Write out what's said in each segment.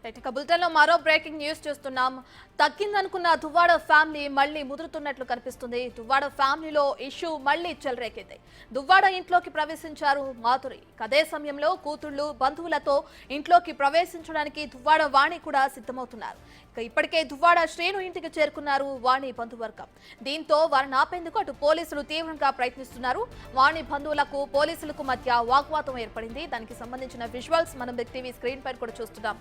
ఇక బులెటిన్లో మరో బ్రేకింగ్ న్యూస్ చూస్తున్నాం. తగ్గిందనుకున్న దువ్వాడ ఫ్యామిలీ మళ్లీ ముదురుతున్నట్లు కనిపిస్తుంది. దువ్వాడ ఫ్యామిలీలో ఇష్యూ మళ్లీ చెలరేగింది. దువ్వాడ ఇంట్లోకి ప్రవేశించారు మాధురి. అదే సమయంలో కూతుళ్లు బంధువులతో ఇంట్లోకి ప్రవేశించడానికి దువ్వాడ వాణి కూడా సిద్ధమవుతున్నారు. ఇప్పటికే దువ్వాడ శ్రీను ఇంటికి చేరుకున్నారు వాణి బంధువర్గం. దీంతో వారిని ఆపేందుకు అటు పోలీసులు తీవ్రంగా ప్రయత్నిస్తున్నారు. వాణి బంధువులకు పోలీసులకు మధ్య వాగ్వాదం ఏర్పడింది. దానికి సంబంధించిన విజువల్స్ మనం బిగ్ టీవీ స్క్రీన్ పై కూడా చూస్తున్నాం.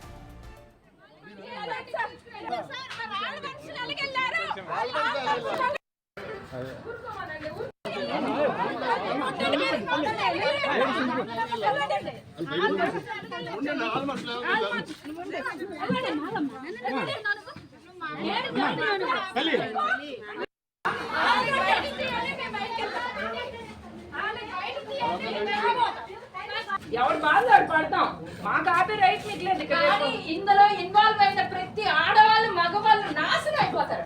ఎవరు బాధలు పడతాం, మా కాపీ రైట్ మిగిలేదు. కానీ ఇందులో ఇన్వాల్వ్ అయిన ప్రతి ఆడవాళ్ళు మగవాళ్ళు నాశనం అయిపోతారు.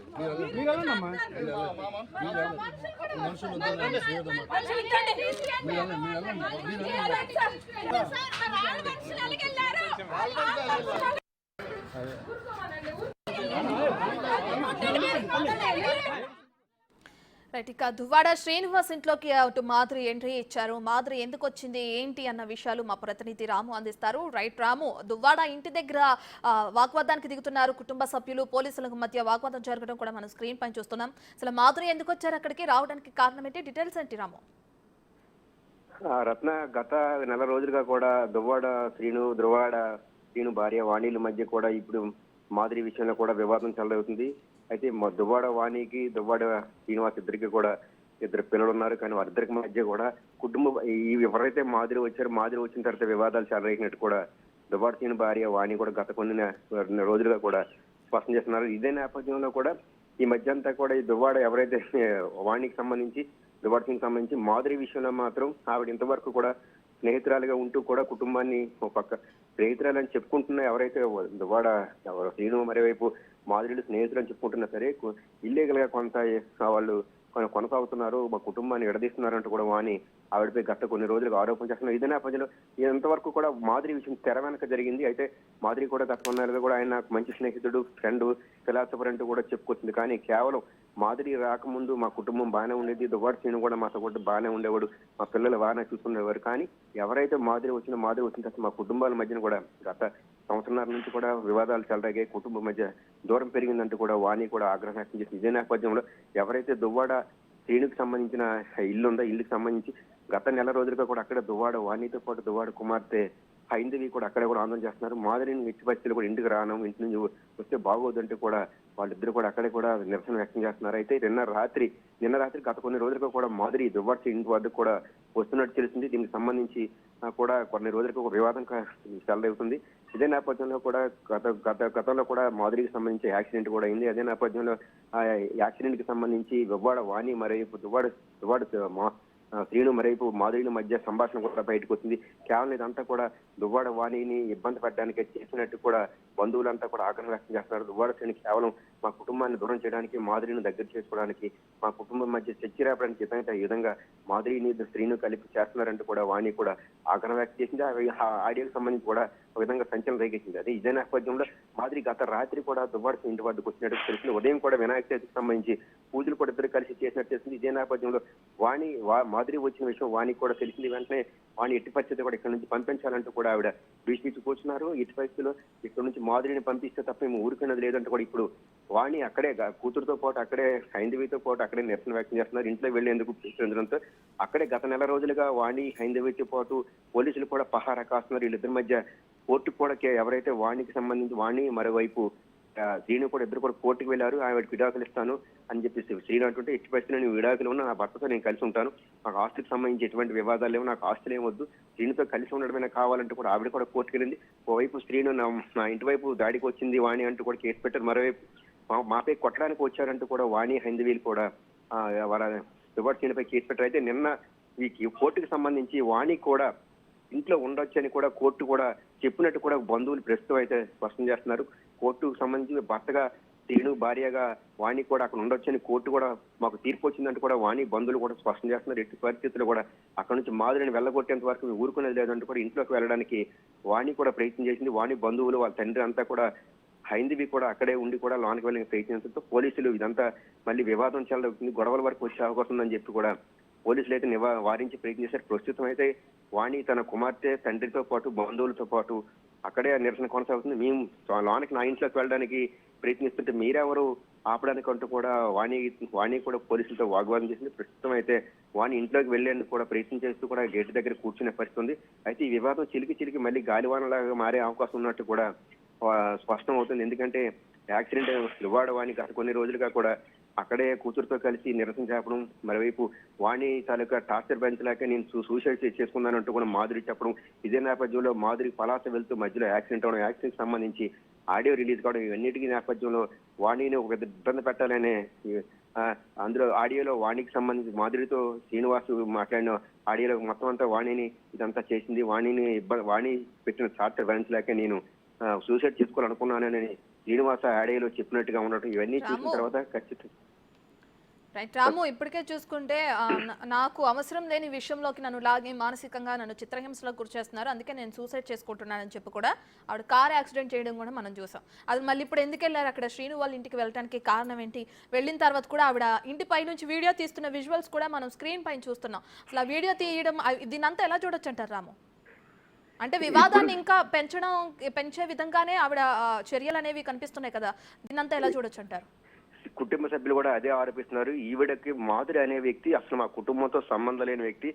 ఇక దువ్వాడ శ్రీనివాస్ ఇంట్లోకి అటు మాధురి ఎంట్రీ ఇచ్చారు. మాధురి ఎందుకు వచ్చింది ఏంటి అన్న విషయాలు మా ప్రతినిధి రాము అందిస్తారు. రైట్ రాము, దువ్వాడ ఇంటి దగ్గర వాగ్వాదానికి దిగుతున్నారు కుటుంబ సభ్యులు, పోలీసులకు మధ్య వాగ్వాదం జరగడం కూడా మనం స్క్రీన్ పైన చూస్తున్నాం. అసలు మాధురి ఎందుకు వచ్చారు, అక్కడికి రావడానికి కారణం ఏంటి, డీటెయిల్స్ ఏంటి రాము? రత్న, గత నెల రోజులుగా కూడా దువ్వాడ శ్రీను భార్య వాణిల మధ్య కూడా ఇప్పుడు మాధురి విషయంలో కూడా వివాదం చెలవుతుంది. అయితే దువ్వాడ వాణికి దువ్వాడ శ్రీనివాస్ ఇద్దరికి కూడా ఇద్దరు పిల్లలు ఉన్నారు. కానీ వారిద్దరికి మధ్య కూడా కుటుంబం ఎవరైతే మాధురి వచ్చిన తర్వాత వివాదాలు చెలరేగినట్టు కూడా దువ్వాడ శ్రీను భార్య వాణి కూడా గత కొన్ని రోజులుగా కూడా స్పష్టం చేస్తున్నారు. ఇదే నేపథ్యంలో కూడా ఈ మధ్య అంతా కూడా ఈ దువ్వాడ ఎవరైతే వాణికి సంబంధించి దువ్వాడ శ్రీనికి సంబంధించి మాధురి విషయంలో మాత్రం ఆవిడ ఇంతవరకు కూడా స్నేహితురాలుగా ఉంటూ కూడా కుటుంబాన్ని ఒక పక్క స్నేహితురాలని చెప్పుకుంటున్నా ఎవరైతే దువ్వాడ శ్రీను మరోవైపు మాధురిలు స్నేహితులు అని చెప్పుకుంటున్నా సరే ఇల్లీగల్ గా కొంత వాళ్ళు కొనసాగుతున్నారు, మా కుటుంబాన్ని విడదీస్తున్నారంటూ కూడా వాణి ఆవిడపై గత కొన్ని రోజులుగా ఆరోపణ చేస్తున్నారు. ఇదే నేపథ్యంలో ఇంతవరకు కూడా మాధురి విషయం తెర వెనక జరిగింది. అయితే మాధురి కూడా గత కొన్నాళ్ళుగా కూడా ఆయన మంచి స్నేహితుడు, ఫ్రెండ్, ఫిలాసఫర్ అంటూ కూడా చెప్పుకొచ్చింది. కానీ కేవలం మాధురి రాకముందు మా కుటుంబం బాగానే ఉండేది, దువ్వాడ శ్రీను కూడా మాతో కూడా బాగానే ఉండేవాడు, మా పిల్లలు బాగానే చూసుకునేవారు. కానీ ఎవరైతే మాధురి వచ్చిన తర్వాత మా కుటుంబాల మధ్యన కూడా గత సంవత్సరాల నుంచి కూడా వివాదాలు చెలరేగాయి, కుటుంబం మధ్య దూరం పెరిగిందంటూ కూడా వాణి కూడా ఆగ్రహం వ్యక్తం చేసింది. ఇదే నేపథ్యంలో ఎవరైతే దువ్వాడ శ్రీనుకి సంబంధించిన ఇల్లు ఉందో ఇల్లుకి సంబంధించి గత నెల రోజులుగా కూడా అక్కడ దువ్వాడ వాణితో పాటు దువ్వాడ కుమార్తె హైందవి కూడా అక్కడే కూడా ఆందోళన చేస్తున్నారు. మాధురిని ఎట్టి పరిస్థితులు కూడా ఇంటికి రాను, ఇంటి నుంచి వస్తే బాగోదంటూ కూడా వాళ్ళిద్దరు కూడా అక్కడే కూడా నిరసన వ్యక్తం చేస్తున్నారు. అయితే నిన్న రాత్రి గత కొన్ని రోజులుగా కూడా మాధురి దువ్వాడ ఇంటి వద్దకు కూడా వస్తున్నట్టు తెలిసింది. దీనికి సంబంధించి కూడా కొన్ని రోజులకు ఒక వివాదం చెలరేగుతుంది. ఇదే నేపథ్యంలో కూడా గతంలో కూడా మాధురికి సంబంధించి యాక్సిడెంట్ కూడా అయింది. అదే నేపథ్యంలో ఆ యాక్సిడెంట్ కి సంబంధించి దువ్వాడ వాణి మరోవైపు దువ్వాడ శ్రీను మరోవైపు మాధురిల మధ్య సంభాషణ కూడా బయటకు వచ్చింది. కేవలం ఇదంతా కూడా దువ్వాడ వాణిని ఇబ్బంది పెట్టడానికి చేసినట్టు కూడా బంధువులంతా కూడా ఆగ్రహం వ్యక్తం చేస్తున్నారు. దువ్వాడ శ్రీని కేవలం మా కుటుంబాన్ని దూరం చేయడానికి, మాధురిని దగ్గర చేసుకోవడానికి, మా కుటుంబం మధ్య చర్చ రేపడానికి ఈ విధంగా మాధురిని శ్రీను కలిపి చేస్తున్నారంటూ కూడా వాణి కూడా ఆగ్రహం వ్యక్తం చేసింది. ఆ ఆడియోకి సంబంధించి కూడా ఒక విధంగా సంచలనం రేగించింది. అదే ఇదే నేపథ్యంలో మాధురి గత రాత్రి కూడా దువ్వాడ ఇంటి వద్దకు వచ్చినట్టు తెలిసింది. ఉదయం కూడా వినాయక చవితికి సంబంధించి పూజలు కూడా ఇద్దరు కలిసి చేసినట్టు తెలిసింది. ఇదే నేపథ్యంలో మాధురి వచ్చిన విషయం వాణికి కూడా తెలిసింది. వెంటనే వాణి ఎట్టి పరిస్థితి కూడా ఇక్కడ నుంచి పంపించాలంటూ కూడా ఆవిడ భీష్మించి కూర్చున్నారు. ఎట్టి పరిస్థితుల్లో ఇక్కడ నుంచి మాధురిని పంపిస్తే తప్ప మేము ఊరికన్నది లేదంటే కూడా ఇప్పుడు వాణి అక్కడే కూతురుతో పాటు అక్కడే హైందవితో పాటు అక్కడే నిరసన వ్యక్తం చేస్తున్నారు. ఇంట్లో వెళ్లేందుకు ప్రయత్నించడంతో అక్కడే గత నెల రోజులుగా వాణి హైందవితో పాటు పోలీసులు కూడా పహారా కాస్తున్నారు. వీళ్ళిద్దరి మధ్య కోర్టుకు కూడా ఎవరైతే వాణికి సంబంధించి వాణి మరోవైపు శ్రీను కూడా ఇద్దరు కూడా కోర్టుకు వెళ్ళారు. ఆవిడకి విడాకులు ఇస్తాను అని చెప్పేసి శ్రీను అంటుంటే ఎట్టి పరిస్థితుల్లో నేను విడాకులు ఉన్నా నా భర్తతో నేను కలిసి ఉంటాను, నాకు ఆస్తికి సంబంధించి ఎటువంటి వివాదాలు లేవు, నాకు ఆస్తులు ఏమొద్దు, శ్రీనుతో కలిసి ఉండడమైనా కావాలంటూ కూడా ఆవిడ కూడా కోర్టుకు వెళ్ళింది. ఓవైపు శ్రీను నా ఇంటి వైపు దాడికి వచ్చింది వాణి అంటూ కూడా కేసు పెట్టారు. మరోవైపు మాపై కొట్టడానికి వచ్చారంటూ కూడా వాణి హైందవీలు కూడా వాళ్ళ దువ్వాడ శ్రీనుపై కేసు పెట్టారు. అయితే నిన్న ఈ కోర్టుకు సంబంధించి వాణి కూడా ఇంట్లో ఉండొచ్చని కూడా కోర్టు కూడా చెప్పినట్టు కూడా బంధువులు ప్రస్తుతం అయితే స్పష్టం చేస్తున్నారు. కోర్టుకు సంబంధించి భర్తగా శ్రీను భార్యగా వాణి కూడా అక్కడ ఉండొచ్చని కోర్టు కూడా మాకు తీర్పు వచ్చిందంటే కూడా వాణి బంధువులు కూడా స్పష్టం చేస్తున్నారు. ఎట్టి పరిస్థితుల్లో కూడా అక్కడ నుంచి మాధురిని వెళ్ళగొట్టేంత వరకు ఊరుకునేది లేదంటూ కూడా ఇంట్లోకి వెళ్ళడానికి వాణి కూడా ప్రయత్నం చేసింది. వాణి బంధువులు వాళ్ళ తండ్రి అంతా కూడా హైందవి కూడా అక్కడే ఉండి కూడా లోనికి వెళ్ళి ప్రయత్నించడంతో పోలీసులు ఇదంతా మళ్ళీ వివాదం చెలవుతుంది, గొడవల వరకు వచ్చే అవకాశం ఉందని చెప్పి కూడా పోలీసులు అయితే వారించి ప్రయత్నం చేశారు. ప్రస్తుతం అయితే వాణి తన కుమార్తె తండ్రితో పాటు బంధువులతో పాటు అక్కడే నిరసన కొనసాగుతుంది. మేము లోనికి నా ఇంట్లోకి వెళ్ళడానికి ప్రయత్నిస్తుంటే మీరెవరు ఆపడానికి అంటూ కూడా వాణి కూడా పోలీసులతో వాగ్వాదం చేసింది. ప్రస్తుతం అయితే వాణి ఇంట్లోకి వెళ్లేందుకు కూడా ప్రయత్నం చేస్తూ కూడా గేట్ దగ్గర కూర్చునే పరిస్థితి ఉంది. అయితే ఈ వివాదం చిలికి మళ్ళీ గాలివానలాగా మారే అవకాశం ఉన్నట్టు కూడా స్పష్టం అవుతుంది. ఎందుకంటే యాక్సిడెంట్ దువ్వాడ వాణి గత కొన్ని రోజులుగా కూడా అక్కడే కూతురుతో కలిసి నిరసన చేపడం, మరోవైపు వాణి తాలూకా టార్చర్ భరించలేక నేను సూసైడ్ చేసుకున్నానంటూ కూడా మాధురి చెప్పడం, ఇదే నేపథ్యంలో మాధురి పలాస వెళ్తూ మధ్యలో యాక్సిడెంట్ అవడం, యాక్సిడెంట్ సంబంధించి ఆడియో రిలీజ్ కావడం, ఇవన్నిటికీ నేపథ్యంలో వాణిని ఒక ఇబ్బంది పెట్టాలనే అందులో ఆడియోలో వాణికి సంబంధించి మాధురితో శ్రీనివాసు మాట్లాడిన ఆడియోలో మొత్తం అంతా వాణిని ఇదంతా చేసింది, వాణి పెట్టిన టార్చర్ భరించలేక నేను సూసైడ్ చేసుకోవాలనుకున్నానని శ్రీనివాస ఆడియోలో చెప్పినట్టుగా ఉండటం, ఇవన్నీ చూసిన తర్వాత ఖచ్చితంగా రైట్ రాము, ఇప్పటికే చూసుకుంటే నాకు అవసరం లేని విషయంలోకి నన్ను లాగి మానసికంగా నన్ను చిత్రహింసలకు గురి చేస్తున్నారు, అందుకే నేను సూసైడ్ చేసుకుంటున్నానని చెప్పి కూడా ఆవిడ కార్ యాక్సిడెంట్ చేయడం కూడా మనం చూసాం. అది మళ్ళీ ఇప్పుడు ఎందుకు వెళ్ళారు అక్కడ శ్రీను వాళ్ళ ఇంటికి వెళ్ళడానికి కారణం ఏంటి? వెళ్ళిన తర్వాత కూడా ఆవిడ ఇంటి పై నుంచి వీడియో తీస్తున్న విజువల్స్ కూడా మనం స్క్రీన్ పైన చూస్తున్నాం. అసలు ఆ వీడియో తీయడం దీనంతా ఎలా చూడొచ్చు అంటారు రాము? అంటే వివాదాన్ని ఇంకా పెంచే విధంగానే ఆవిడ చర్యలు అనేవి కనిపిస్తున్నాయి కదా, దీనంతా ఎలా చూడొచ్చు అంటారు? కుటుంబ సభ్యులు కూడా అదే ఆరోపిస్తున్నారు. ఈవిడకి మాధురి అనే వ్యక్తి అసలు మా కుటుంబంతో సంబంధం లేని వ్యక్తి,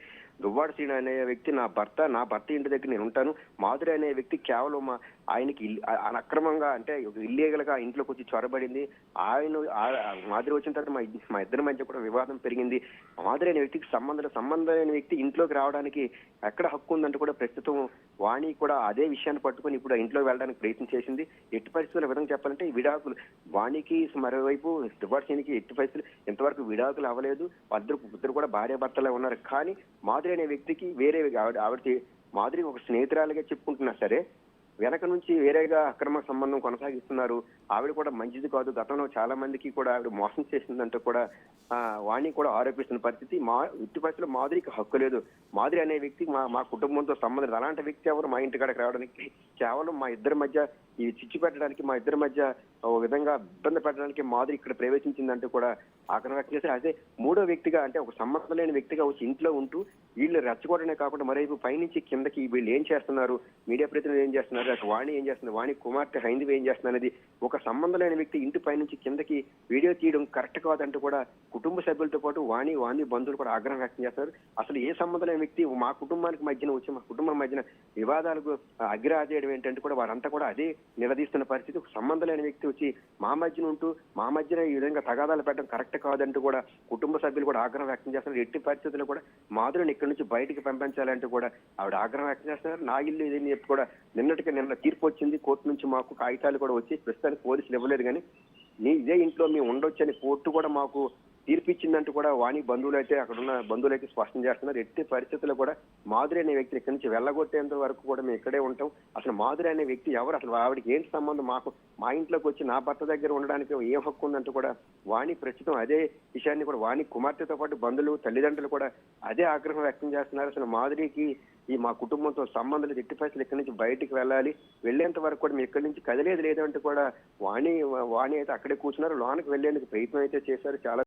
దువ్వాడ శ్రీను అనే వ్యక్తి నా భర్త ఇంటి దగ్గర నేను ఉంటాను. మాధురి అనే వ్యక్తి కేవలం ఆయనకి అక్రమంగా అంటే ఇల్లీగల్ గా ఇంట్లోకి వచ్చి చొరబడింది. మాధురి వచ్చిన తర్వాత మా ఇద్దరి మధ్య కూడా వివాదం పెరిగింది. మాధురి అనే వ్యక్తికి సంబంధం లేని వ్యక్తి ఇంట్లోకి రావడానికి ఎక్కడ హక్కు ఉందంటే కూడా ప్రస్తుతం వాణి కూడా అదే విషయాన్ని పట్టుకొని ఇప్పుడు ఇంట్లోకి వెళ్ళడానికి ప్రయత్నం చేసింది. ఎట్టి పరిస్థితుల విధంగా చెప్పాలంటే ఈ విడాకులు వాణికి మరోవైపు దువ్వాడ శ్రీనికి ఎట్టి పరిస్థితులు ఇంతవరకు విడాకులు అవ్వలేదు. ఇద్దరు కూడా భార్యాభర్తలే ఉన్నారు. కానీ మాధురి అనే వ్యక్తికి వేరే ఆవిడ మాధురి ఒక స్నేహితురాలుగా చెప్పుకుంటున్నా సరే వెనక నుంచి వేరేగా అక్రమ సంబంధం కొనసాగిస్తున్నారు. ఆవిడ కూడా మంచిది కాదు, గతంలో చాలా మందికి కూడా ఆవిడ మోసం చేసిందంటూ కూడా వాణి కూడా ఆరోపిస్తున్న పరిస్థితి. ఇట్టి పరిస్థితుల్లో మాధురికి హక్కు లేదు. మాధురి అనే వ్యక్తి మా కుటుంబంతో సంబంధం, అలాంటి వ్యక్తి ఎవరు మా ఇంటి కాడకి రావడానికి, కేవలం మా ఇద్దరి మధ్య ఈ చిచ్చు పెట్టడానికి, మా ఇద్దరి మధ్య ఓ విధంగా ఇబ్బంది పెట్టడానికి మాధురి ఇక్కడ ప్రవేశించిందంటూ కూడా ఆగ్రహం వ్యక్తం చేశారు. అదే మూడో వ్యక్తిగా అంటే ఒక సంబంధం లేని వ్యక్తిగా వచ్చి ఇంట్లో ఉంటూ వీళ్ళు రెచ్చగొట్టడమే కాకుండా మరోవైపు పైనుంచి కిందకి వీళ్ళు ఏం చేస్తున్నారు, మీడియా ప్రతినిధులు ఏం చేస్తున్నారు, అటు వాణి ఏం చేస్తున్నారు, వాణి కుమార్తె హైందవి ఏం చేస్తున్నారు అనేది ఒక సంబంధం లేని వ్యక్తి ఇంటి పైనుంచి కిందకి వీడియో తీయడం కరెక్ట్ కాదంటూ కూడా కుటుంబ సభ్యులతో పాటు వాణి బంధువులు కూడా ఆగ్రహం వ్యక్తం చేస్తున్నారు. అసలు ఏ సంబంధం లేని వ్యక్తి మా కుటుంబానికి మధ్యన వచ్చి మా కుటుంబం మధ్యన వివాదాలకు అగ్రహాదేయడం ఏంటంటే కూడా వారంతా కూడా అదే నిలదీస్తున్న పరిస్థితి. ఒక సంబంధం లేని వ్యక్తి వచ్చి మా మధ్యన ఉంటూ మా మధ్యన ఈ విధంగా తగాదాలు పెట్టడం కరెక్ట్ కాదంటూ కూడా కుటుంబ సభ్యులు కూడా ఆగ్రహం వ్యక్తం చేస్తున్నారు. ఎట్టి పరిస్థితుల్లో కూడా మాధురిని ఇక్కడి నుంచి బయటికి పంపించాలంటూ కూడా ఆవిడ ఆగ్రహం వ్యక్తం చేస్తున్నారు. నా ఇల్లు ఇదని చెప్పి కూడా నిన్న తీర్పు వచ్చింది కోర్టు నుంచి, మాకు కాగితాలు కూడా వచ్చి ప్రస్తుతానికి పోలీసులు ఇవ్వలేదు. కానీ ఇదే ఇంట్లో మేము ఉండొచ్చని కోర్టు కూడా మాకు తీర్పిచ్చిందంటూ కూడా వాణి బంధువులు అయితే అక్కడ ఉన్న బంధువులు అయితే స్పష్టం చేస్తున్నారు. ఎట్టి పరిస్థితుల్లో కూడా మాధురి అనే వ్యక్తిని ఇక్కడి నుంచి వెళ్ళగొట్టేంత వరకు కూడా మేము ఇక్కడే ఉంటాం. అసలు మాధురి అనే వ్యక్తి ఎవరు, అసలు ఆవిడకి ఏంటి సంబంధం, మా ఇంట్లోకి వచ్చి నా భర్త దగ్గర ఉండడానికి ఏం హక్కు ఉందంటూ కూడా వాణి ప్రస్తుతం అదే విషయాన్ని కూడా వాణి కుమార్తెతో పాటు బంధువులు తల్లిదండ్రులు కూడా అదే ఆగ్రహం వ్యక్తం చేస్తున్నారు. అసలు మాధురికి మా కుటుంబంతో సంబంధాలు ఎట్టి పరిస్థితులు ఇక్కడి నుంచి బయటికి వెళ్ళాలి, వెళ్లేంత వరకు కూడా మేము ఇక్కడి నుంచి కదిలేదు లేదంటూ కూడా వాణి అయితే అక్కడే కూర్చున్నారు. లోనికి వెళ్లేందుకు ప్రయత్నం అయితే చేశారు. చాలా